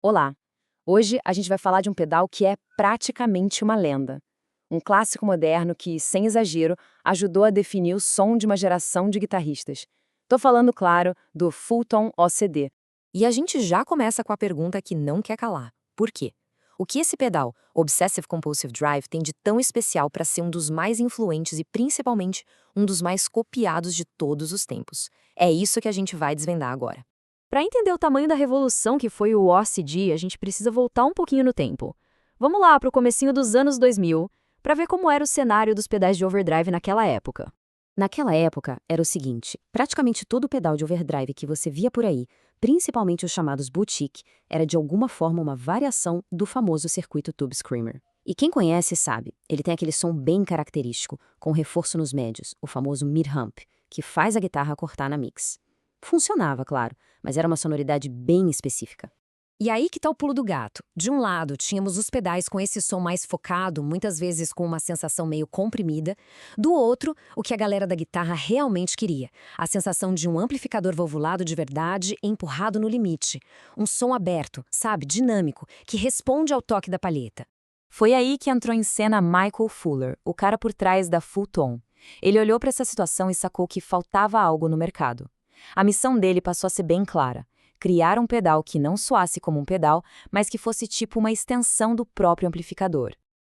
Olá! Hoje a gente vai falar de um pedal que é praticamente uma lenda. Um clássico moderno que, sem exagero, ajudou a definir o som de uma geração de guitarristas. Tô falando, claro, do Fulton OCD. E a gente já começa com a pergunta que não quer calar. Por quê? O que esse pedal, Obsessive Compulsive Drive, tem de tão especial para ser um dos mais influentes e, principalmente, um dos mais copiados de todos os tempos? É isso que a gente vai desvendar agora. Para entender o tamanho da revolução que foi o OCD, a gente precisa voltar um pouquinho no tempo. Vamos lá para o comecinho dos anos 2000, para ver como era o cenário dos pedais de overdrive naquela época. Naquela época, era o seguinte, praticamente todo pedal de overdrive que você via por aí, principalmente os chamados boutique, era de alguma forma uma variação do famoso circuito Tube Screamer. E quem conhece sabe, ele tem aquele som bem característico, com reforço nos médios, o famoso mid-hump, que faz a guitarra cortar na mix. Funcionava, claro, mas era uma sonoridade bem específica. E aí que tá o pulo do gato. De um lado, tínhamos os pedais com esse som mais focado, muitas vezes com uma sensação meio comprimida. Do outro, o que a galera da guitarra realmente queria. A sensação de um amplificador valvulado de verdade empurrado no limite. Um som aberto, sabe, dinâmico, que responde ao toque da palheta. Foi aí que entrou em cena Michael Fuller, o cara por trás da Fulton. Ele olhou para essa situação e sacou que faltava algo no mercado. A missão dele passou a ser bem clara: criar um pedal que não soasse como um pedal, mas que fosse tipo uma extensão do próprio amplificador.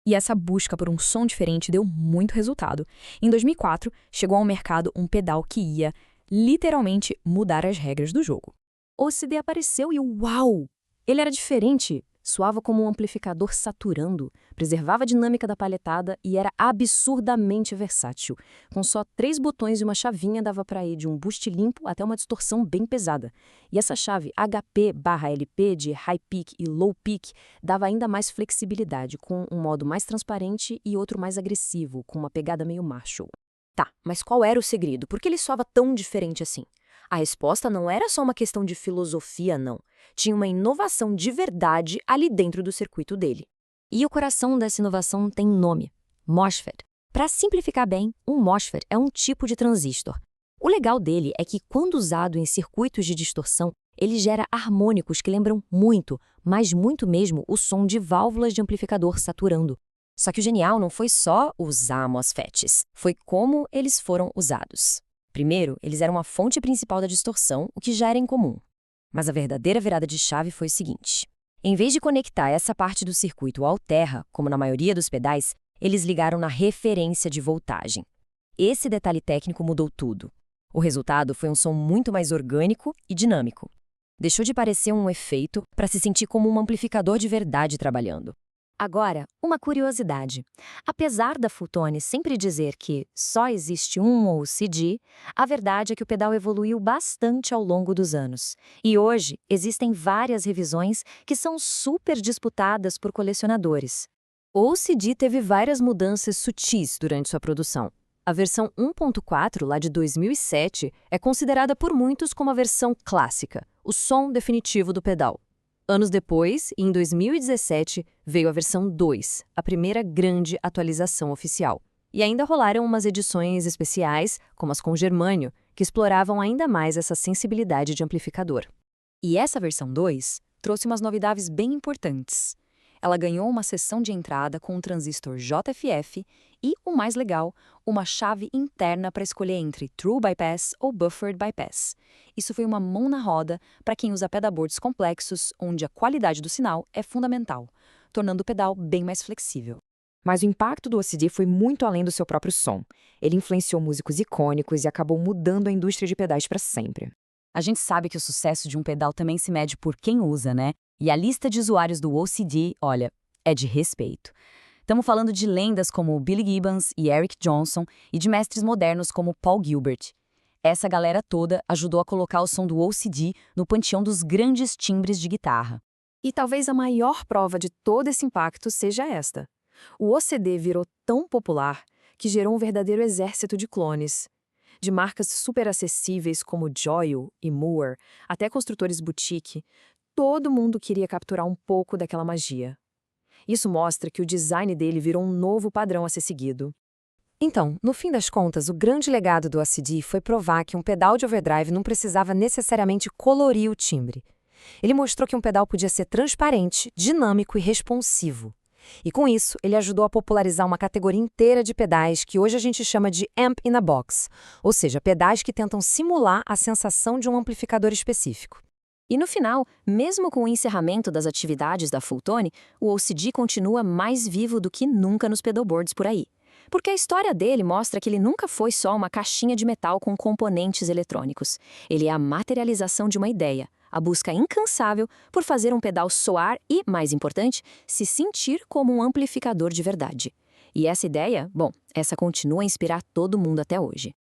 E essa busca por um som diferente deu muito resultado. Em 2004, chegou ao mercado um pedal que ia, literalmente, mudar as regras do jogo. O OCD apareceu e uau! Ele era diferente. Soava como um amplificador saturando, preservava a dinâmica da palhetada e era absurdamente versátil. Com só 3 botões e uma chavinha dava para ir de um boost limpo até uma distorção bem pesada. E essa chave HP/LP de High Peak e Low Peak dava ainda mais flexibilidade, com um modo mais transparente e outro mais agressivo, com uma pegada meio Marshall. Tá, mas qual era o segredo? Por que ele soava tão diferente assim? A resposta não era só uma questão de filosofia, não. Tinha uma inovação de verdade ali dentro do circuito dele. E o coração dessa inovação tem nome: MOSFET. Para simplificar bem, um MOSFET é um tipo de transistor. O legal dele é que, quando usado em circuitos de distorção, ele gera harmônicos que lembram muito, mas muito mesmo, o som de válvulas de amplificador saturando. Só que o genial não foi só usar MOSFETs, foi como eles foram usados. Primeiro, eles eram a fonte principal da distorção, o que já era incomum. Mas a verdadeira virada de chave foi o seguinte: em vez de conectar essa parte do circuito ao terra, como na maioria dos pedais, eles ligaram na referência de voltagem. Esse detalhe técnico mudou tudo. O resultado foi um som muito mais orgânico e dinâmico. Deixou de parecer um efeito para se sentir como um amplificador de verdade trabalhando. Agora, uma curiosidade. Apesar da Fultone sempre dizer que só existe um OCD, a verdade é que o pedal evoluiu bastante ao longo dos anos. E hoje, existem várias revisões que são super disputadas por colecionadores. O OCD teve várias mudanças sutis durante sua produção. A versão 1.4, lá de 2007, é considerada por muitos como a versão clássica, o som definitivo do pedal. Anos depois, em 2017, veio a versão 2, a primeira grande atualização oficial. E ainda rolaram umas edições especiais, como as com germânio, que exploravam ainda mais essa sensibilidade de amplificador. E essa versão 2 trouxe umas novidades bem importantes. Ela ganhou uma seção de entrada com um transistor JFF e, o mais legal, uma chave interna para escolher entre True Bypass ou Buffered Bypass. Isso foi uma mão na roda para quem usa pedalboards complexos, onde a qualidade do sinal é fundamental, tornando o pedal bem mais flexível. Mas o impacto do OCD foi muito além do seu próprio som. Ele influenciou músicos icônicos e acabou mudando a indústria de pedais para sempre. A gente sabe que o sucesso de um pedal também se mede por quem usa, né? E a lista de usuários do OCD, olha, é de respeito. Estamos falando de lendas como Billy Gibbons e Eric Johnson e de mestres modernos como Paul Gilbert. Essa galera toda ajudou a colocar o som do OCD no panteão dos grandes timbres de guitarra. E talvez a maior prova de todo esse impacto seja esta. O OCD virou tão popular que gerou um verdadeiro exército de clones. De marcas super acessíveis como Joyo e Moore, até construtores boutique, todo mundo queria capturar um pouco daquela magia. Isso mostra que o design dele virou um novo padrão a ser seguido. Então, no fim das contas, o grande legado do OCD foi provar que um pedal de overdrive não precisava necessariamente colorir o timbre. Ele mostrou que um pedal podia ser transparente, dinâmico e responsivo. E com isso, ele ajudou a popularizar uma categoria inteira de pedais que hoje a gente chama de Amp in a Box, ou seja, pedais que tentam simular a sensação de um amplificador específico. E no final, mesmo com o encerramento das atividades da Fulltone, o OCD continua mais vivo do que nunca nos pedalboards por aí. Porque a história dele mostra que ele nunca foi só uma caixinha de metal com componentes eletrônicos. Ele é a materialização de uma ideia, a busca incansável por fazer um pedal soar e, mais importante, se sentir como um amplificador de verdade. E essa ideia, bom, essa continua a inspirar todo mundo até hoje.